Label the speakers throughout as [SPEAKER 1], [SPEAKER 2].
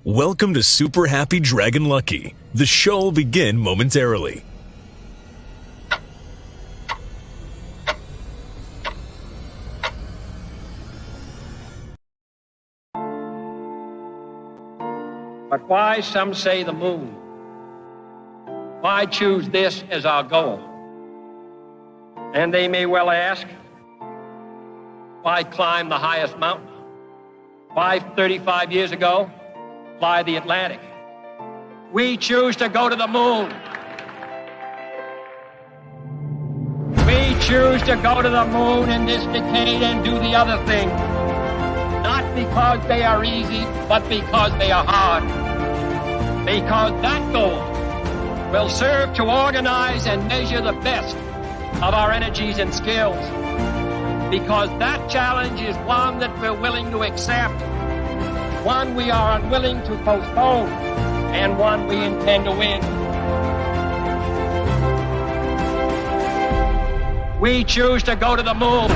[SPEAKER 1] Welcome to Super Happy Dragon Lucky. The show will begin momentarily.
[SPEAKER 2] But why, some say, the moon? Why choose this as our goal? And they may well ask, why climb the highest mountain? Why, 35 years ago, fly the Atlantic? We choose to go to the moon. We choose to go to the moon in this decade and do the other thing. Not because they are easy, but because they are hard. Because that goal will serve to organize and measure the best of our energies and skills. Because that challenge is one that we're willing to accept, one we are unwilling to postpone, and one we intend to win. We choose to go to the moon.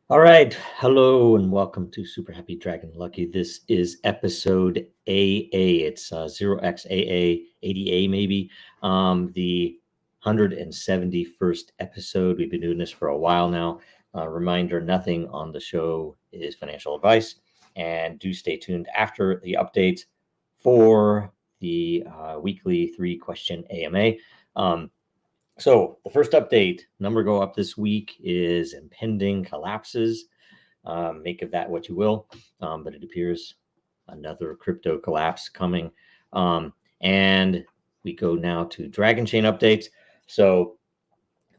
[SPEAKER 3] All right. Hello and welcome to Super Happy Dragon Lucky. This is episode AA. It's 0xaa, 80A maybe. The 171st episode. We've been doing this for a while now. Reminder, nothing on the show is financial advice. And do stay tuned after the updates for the weekly 3-question AMA. So the first update, number go up this week, is impending collapses. Make of that what you will, but it appears another crypto collapse coming. And we go now to Dragonchain updates. So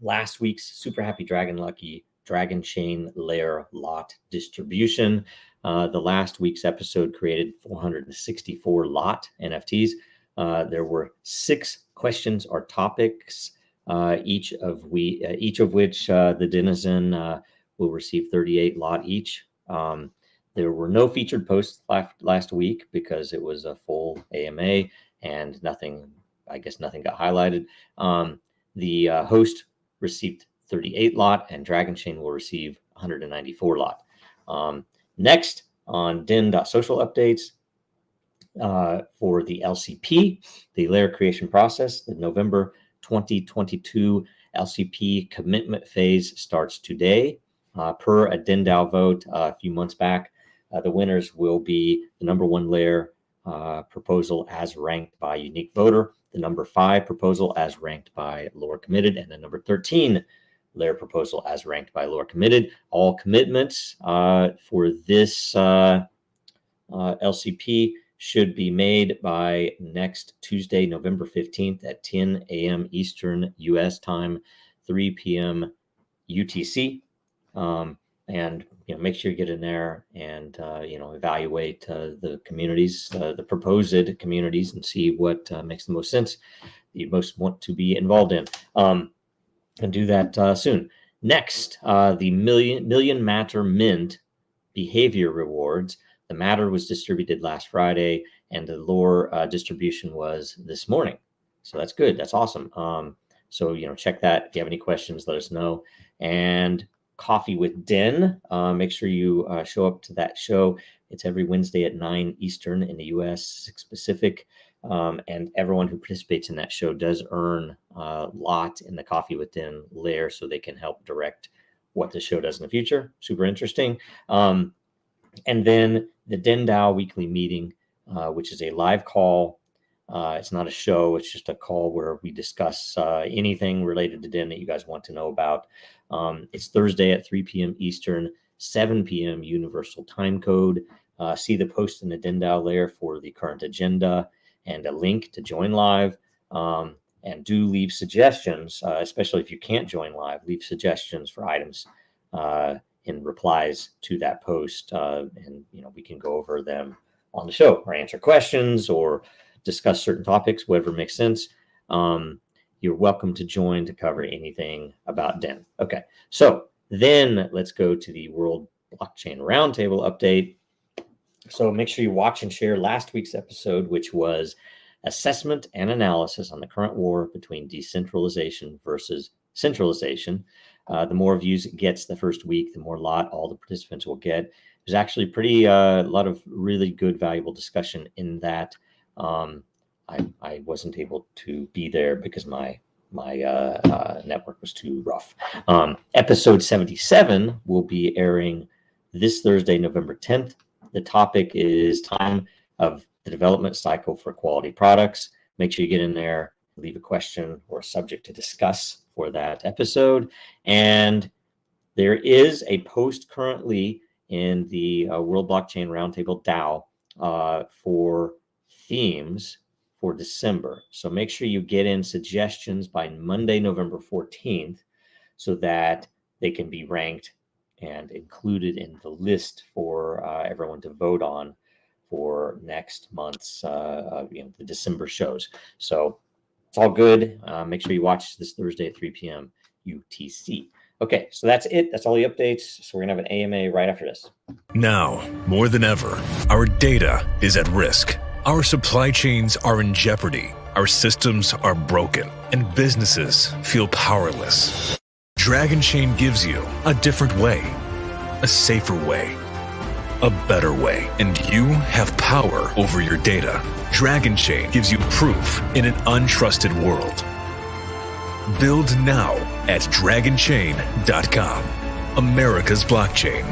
[SPEAKER 3] last week's Super Happy Dragon Lucky Dragonchain layer lot distribution. The last week's episode created 464 lot NFTs. There were 6 questions or topics. Each of which the denizen will receive 38 lot each. There were no featured posts last week because it was a full AMA and nothing got highlighted. The host received 38 lot and Dragonchain will receive 194 lot. Next on Den.Social updates for the LCP, the layer creation process, the November 2022 LCP commitment phase starts today. Per a DENDAO vote a few months back, the winners will be the number 1 layer proposal as ranked by unique voter, the number 5 proposal as ranked by lower committed, and the number 13 layer proposal as ranked by lower committed. All commitments for this LCP should be made by next Tuesday, November 15th at 10 a.m. Eastern U.S. time, 3 p.m. UTC. And make sure you get in there and evaluate the communities, the proposed communities, and see what makes the most sense, you most want to be involved in. And do that soon. Next, the MillionMTR Mint behavior rewards. The matter was distributed last Friday, and the lore distribution was this morning. So that's good. That's awesome. So check that. If you have any questions, let us know. And Coffee with Den. Make sure you show up to that show. It's every Wednesday at 9 Eastern in the U.S., 6 Pacific. And everyone who participates in that show does earn a lot in the Coffee with Den layer, so they can help direct what the show does in the future. Super interesting. And then the DENDAO weekly meeting, which is a live call. It's not a show. It's just a call where we discuss anything related to Den that you guys want to know about. It's Thursday at 3 p.m. Eastern, 7 p.m. Universal Time Code. See the post in the DENDAO layer for the current agenda and a link to join live. And do leave suggestions, especially if you can't join live. Leave suggestions for items in replies to that post, and we can go over them on the show or answer questions or discuss certain topics, whatever makes sense. You're welcome to join to cover anything about Den. Okay, so then let's go to the World Blockchain Roundtable update. So make sure you watch and share last week's episode, which was assessment and analysis on the current war between decentralization versus centralization. The more views it gets the first week, the more lot all the participants will get. There's actually pretty a lot of really good, valuable discussion in that. I wasn't able to be there because my network was too rough. Episode 77 will be airing this Thursday, November 10th. The topic is time of the development cycle for quality products. Make sure you get in there, leave a question or a subject to discuss for that episode. And there is a post currently in the World Blockchain Roundtable DAO for themes for December. So make sure you get in suggestions by Monday, November 14th, so that they can be ranked and included in the list for everyone to vote on for next month's the December shows. So it's all good. Make sure you watch this Thursday at 3 p.m. UTC. Okay, so that's it. That's all the updates. So we're gonna have an AMA right after this.
[SPEAKER 1] Now, more than ever, our data is at risk. Our supply chains are in jeopardy. Our systems are broken, and businesses feel powerless. Dragonchain gives you a different way, a safer way, a better way, and you have power over your data. Dragonchain gives you proof in an untrusted world. Build now at Dragonchain.com, America's blockchain.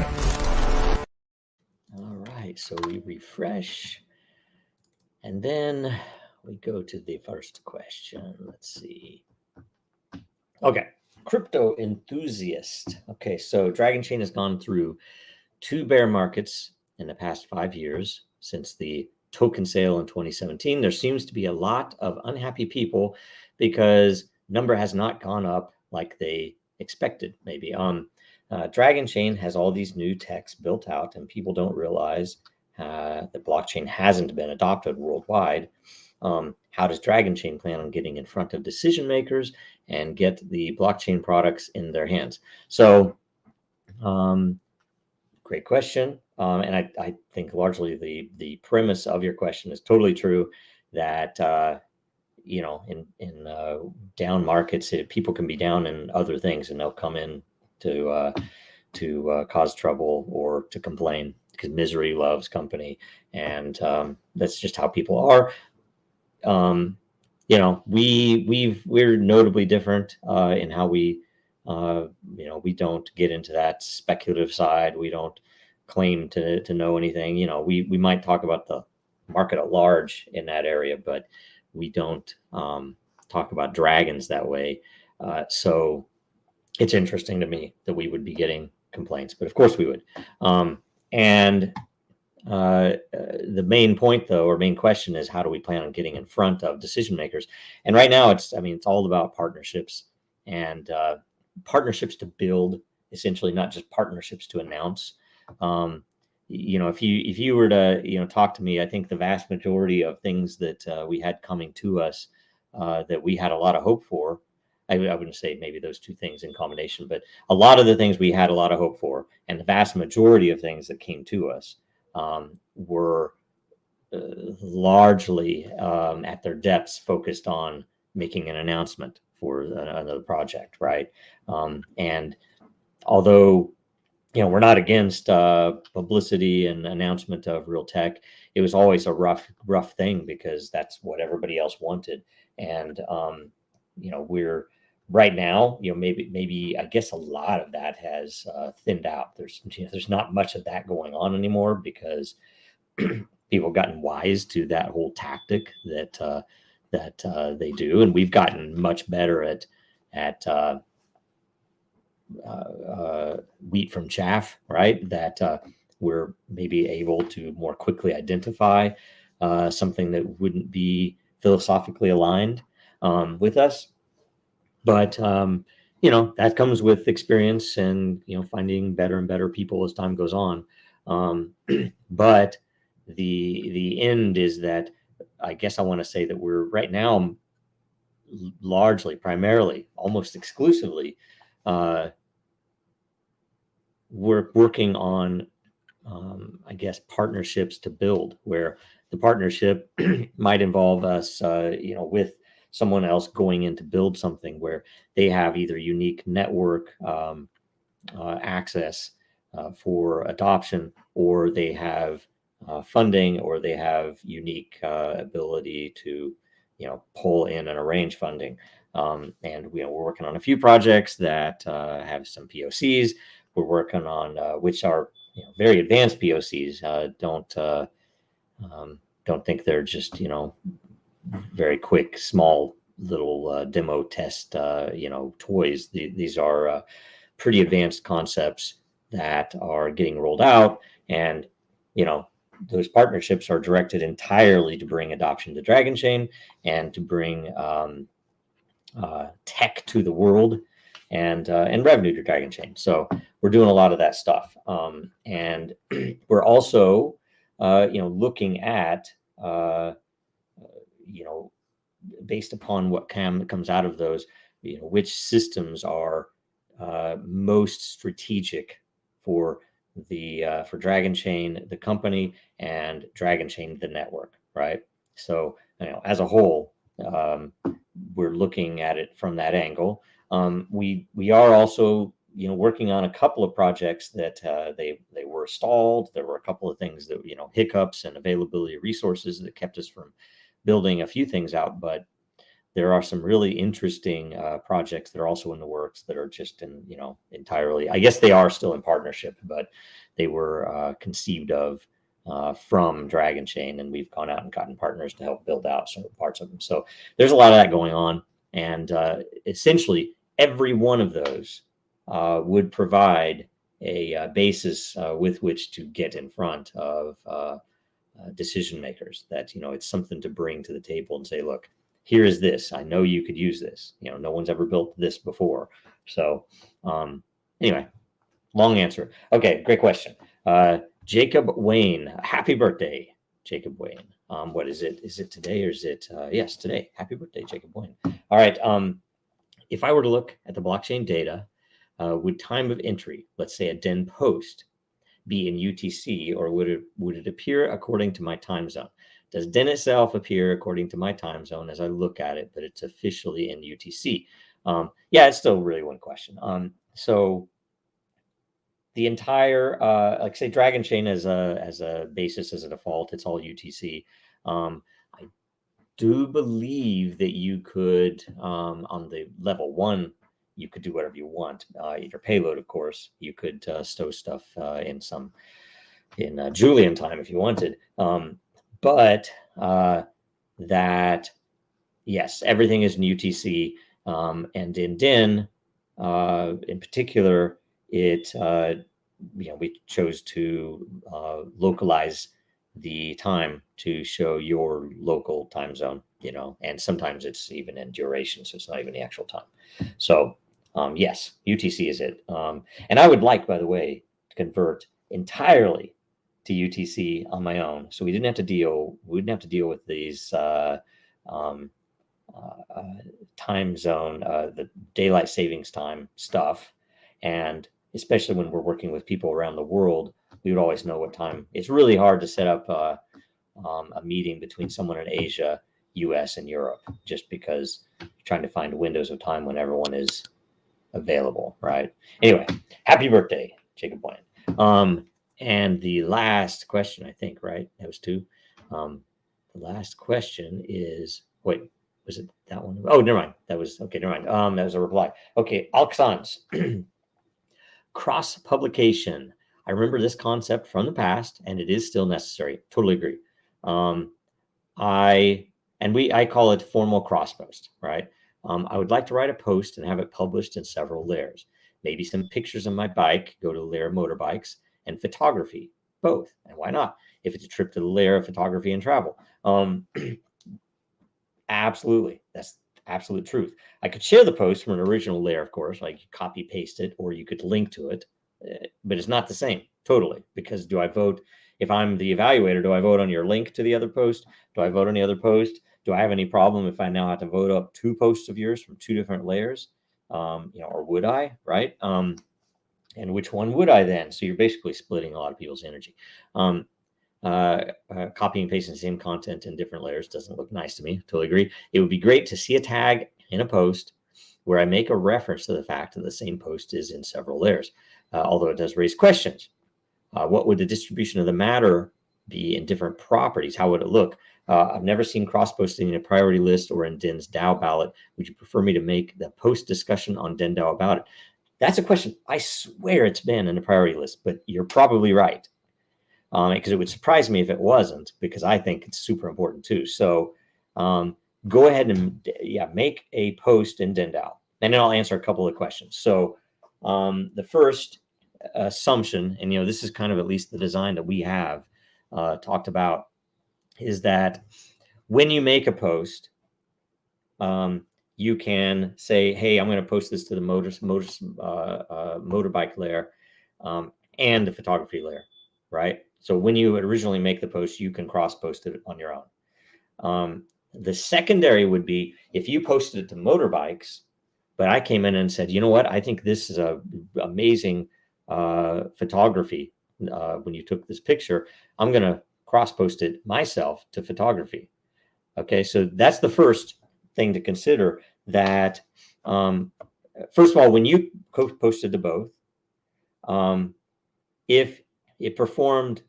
[SPEAKER 3] All right, so we refresh, and then we go to the first question. Let's see. Okay, crypto enthusiast. Okay, so Dragonchain has gone through 2 bear markets in the past 5 years since the token sale in 2017. There seems to be a lot of unhappy people because number has not gone up like they expected, maybe. Dragonchain has all these new techs built out, and people don't realize that blockchain hasn't been adopted worldwide. How does Dragonchain plan on getting in front of decision makers and get the blockchain products in their hands? So, great question. And I think largely the premise of your question is totally true, that in down markets, people can be down in other things, and they'll come in to cause trouble or to complain, because misery loves company, and that's just how people are. We're notably different in how we don't get into that speculative side. We don't claim to know anything. We might talk about the market at large in that area, but we don't talk about dragons that way. So it's interesting to me that we would be getting complaints, but of course we would. The main point, though, or main question is, how do we plan on getting in front of decision makers? And right now it's all about partnerships, and partnerships to build, essentially, not just partnerships to announce. If you were to talk to me, I think the vast majority of things that we had coming to us that we had a lot of hope for, I wouldn't say maybe those two things in combination, but a lot of the things we had a lot of hope for, and the vast majority of things that came to us were largely at their depths focused on making an announcement for another project, right? And although we're not against publicity and announcement of real tech, it was always a rough thing, because that's what everybody else wanted. And we're right now, maybe I guess a lot of that has thinned out. There's not much of that going on anymore, because people have gotten wise to that whole tactic that they do, and we've gotten much better at wheat from chaff, right? That we're maybe able to more quickly identify something that wouldn't be philosophically aligned with us. But that comes with experience, and finding better and better people as time goes on. But the end is that, I guess I want to say that we're right now largely, primarily, almost exclusively, we're working on I guess partnerships to build, where the partnership might involve us with someone else going in to build something where they have either unique network access for adoption, or they have funding, or they have unique ability to, pull in and arrange funding. And we're working on a few projects that have some POCs. We're working on which are very advanced POCs. Don't think they're just very quick, small little demo test toys. These are pretty advanced concepts that are getting rolled out, and those partnerships are directed entirely to bring adoption to Dragonchain and to bring tech to the world and revenue to Dragonchain. So we're doing a lot of that stuff, and we're also looking at based upon what comes out of those, which systems are most strategic for Dragonchain, the company, and Dragonchain, the network, right? So, as a whole, we're looking at it from that angle. We are also, working on a couple of projects that they were stalled. There were a couple of things that, hiccups and availability of resources that kept us from building a few things out, but there are some really interesting projects that are also in the works that are just in, entirely, I guess they are still in partnership, but they were conceived of from Dragonchain, and we've gone out and gotten partners to help build out some parts of them. So there's a lot of that going on. And essentially every one of those would provide a basis with which to get in front of decision makers, that, it's something to bring to the table and say, look, here is this. I know you could use this. No one's ever built this before. So anyway, long answer. Okay, great question. Jacob Wayne, happy birthday, Jacob Wayne. What is it? Is it today, or is it? Yes, today. Happy birthday, Jacob Wayne. All right. If I were to look at the blockchain data, would time of entry, let's say a DEN post, be in UTC, or would it appear according to my time zone? Does DEN itself appear according to my time zone as I look at it, but it's officially in UTC? Yeah, it's still really one question. So the entire, like say Dragonchain as a basis, as a default, it's all UTC. I do believe that you could, on the level 1, you could do whatever you want. Your payload, of course, you could stow stuff in Julian time if you wanted. But that, yes, everything is in UTC, and in DEN, in particular, it we chose to localize the time to show your local time zone, and sometimes it's even in duration, so it's not even the actual time. So yes, UTC is it. And I would like, by the way, to convert entirely to UTC on my own, so we wouldn't have to deal with these time zone, the daylight savings time stuff. And especially when we're working with people around the world, we would always know what time. It's really hard to set up a meeting between someone in Asia, US, and Europe, just because you're trying to find windows of time when everyone is available, right? Anyway, happy birthday, Jacob Wayne. And the last question, I think, right? That was 2. The last question is, wait, was it that one? Oh, never mind. That was, okay, never mind. That was a reply. Okay, Alexans. Cross publication. I remember this concept from the past, and it is still necessary. Totally agree. I call it formal cross post, right? I would like to write a post and have it published in several layers. Maybe some pictures of my bike, go to layer motorbikes, and photography, both. And why not? If it's a trip to the layer of photography and travel. Absolutely. That's absolute truth. I could share the post from an original layer, of course, like copy paste it, or you could link to it, but it's not the same totally, because do I vote, if I'm the evaluator, do I vote on your link to the other post? Do I vote on the other post? Do I have any problem if I now have to vote up 2 posts of yours from 2 different layers? Or would I, right? And which one would I then? So you're basically splitting a lot of people's energy. copying and pasting the same content in different layers doesn't look nice to me. Totally agree. It would be great to see a tag in a post where I make a reference to the fact that the same post is in several layers, although it does raise questions. What would the distribution of the matter be in different properties? How would it look? I've never seen cross-posting in a priority list or in DEN's DAO ballot. Would you prefer me to make the post discussion on DENDAO about it? That's a question. I swear it's been in the priority list, but you're probably right. Because it would surprise me if it wasn't, because I think it's super important too. So go ahead and make a post in DENDAO, and then I'll answer a couple of questions. So the first assumption, and this is kind of at least the design that we have talked about, is that when you make a post, you can say, hey, I'm going to post this to the motorbike layer and the photography layer, right? So when you originally make the post, you can cross-post it on your own. The secondary would be if you posted it to motorbikes, but I came in and said, you know what, I think this is a amazing photography. When you took this picture, I'm going to cross-post it myself to photography. Okay, so that's the first thing to consider, that first of all, when you posted to both, if it performed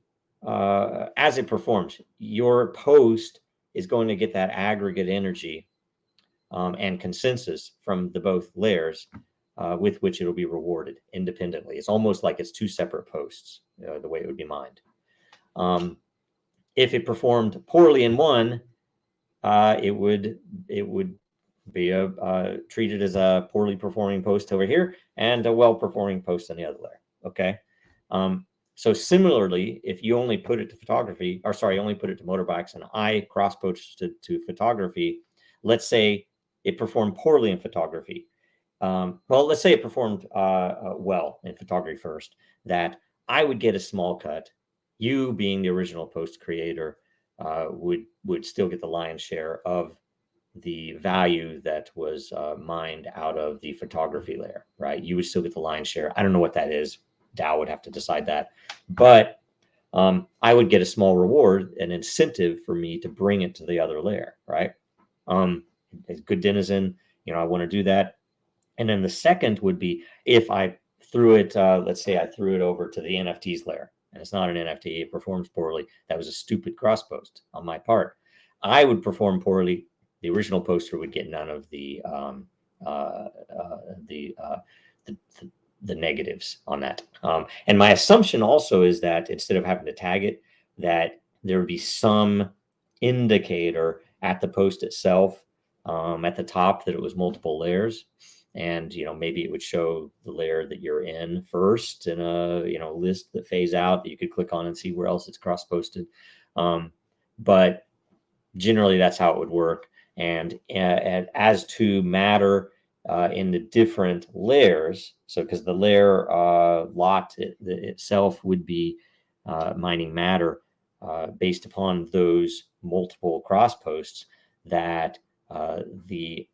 [SPEAKER 3] as it performs, your post is going to get that aggregate energy and consensus from the both layers with which it'll be rewarded independently. It's almost like it's two separate posts, the way it would be mined. If it performed poorly in one, it would be treated as a poorly performing post over here and a well-performing post on the other layer. Okay. So similarly, if you only put it to photography, or sorry, only put it to motorbikes, and I cross-posted to photography, let's say it performed poorly in photography. Well, let's say it performed well in photography first, that I would get a small cut. You, being the original post creator, would still get the lion's share of the value that was mined out of the photography layer, right? You would still get the lion's share. I don't know what that is. DAO would have to decide that. But I would get a small reward, an incentive for me to bring it to the other layer, right? As good denizen, I want to do that. And then the second would be if I threw it, let's say I threw it over to the NFTs layer, and it's not an NFT, it performs poorly. That was a stupid cross post on my part. I would perform poorly. The original poster would get none of the negatives on that. And my assumption also is that instead of having to tag it, that there would be some indicator at the post itself, at the top, that it was multiple layers. And, maybe it would show the layer that you're in first in a, list that phase out that you could click on and see where else it's cross-posted. But generally that's how it would work. And as to matter in the different layers, so because the layer lot itself would be mining matter based upon those multiple cross-posts, that the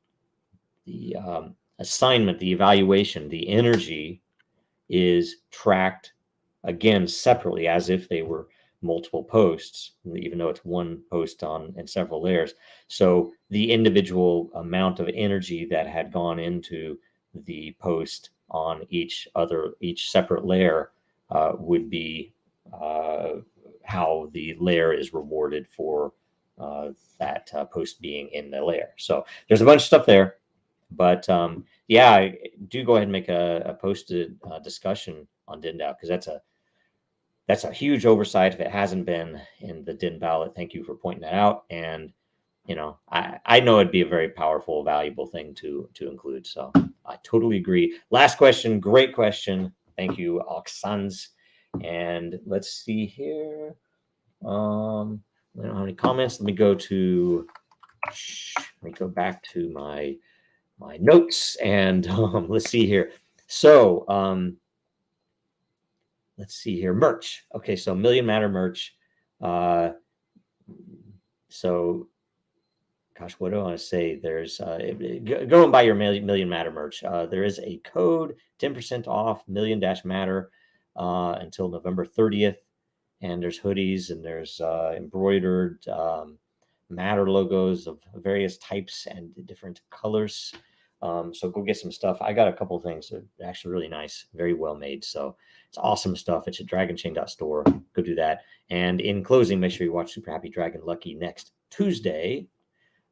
[SPEAKER 3] assignment, the evaluation, the energy is tracked again separately as if they were multiple posts, even though it's one post in several layers. So the individual amount of energy that had gone into the post on each separate layer would be how the layer is rewarded for that post being in the layer. So there's a bunch of stuff there. But do go ahead and make a posted discussion on DENDAO, because that's a huge oversight if it hasn't been in the DEN ballot. Thank you for pointing that out. And I know it'd be a very powerful, valuable thing to include. So I totally agree. Last question, great question. Thank you, Oxans. And let's see here. I don't have any comments. Let me go back to my notes, and let's see here. So let's see here. Merch. Okay, so Million Matter merch. So gosh, what do I want to say? There's go and buy your Million Matter merch. There is a code, 10% off Million-Matter until November 30th. and there's hoodies, and there's embroidered Matter logos of various types and different colors. So go get some stuff. I got a couple of things that are actually really nice, very well made. So it's awesome stuff. It's at dragonchain.store. Go do that. And in closing, make sure you watch Super Happy Dragon Lucky next Tuesday.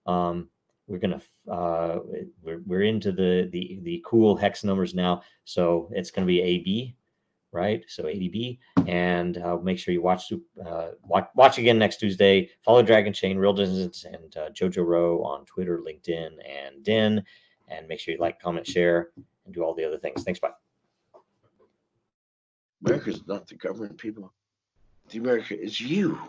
[SPEAKER 3] We're gonna we're into the cool hex numbers now. So it's gonna be AB, right? So ADB, and make sure you watch again next Tuesday. Follow Dragonchain, Real Distance, and Jojo Rowe on Twitter, LinkedIn, and Den. And make sure you like, comment, share, and do all the other things. Thanks, bye.
[SPEAKER 4] America is not the government, people. The America is you.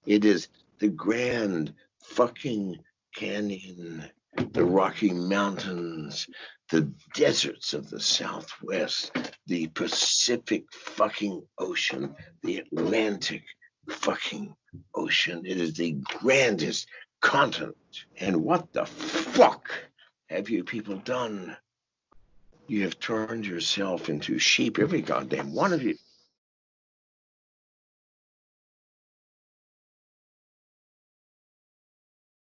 [SPEAKER 4] It is the Grand fucking Canyon, the Rocky Mountains, the deserts of the Southwest, the Pacific fucking Ocean, the Atlantic fucking Ocean. It is the grandest continent. And what the fuck have you people done? You have turned yourself into sheep, every goddamn one of you.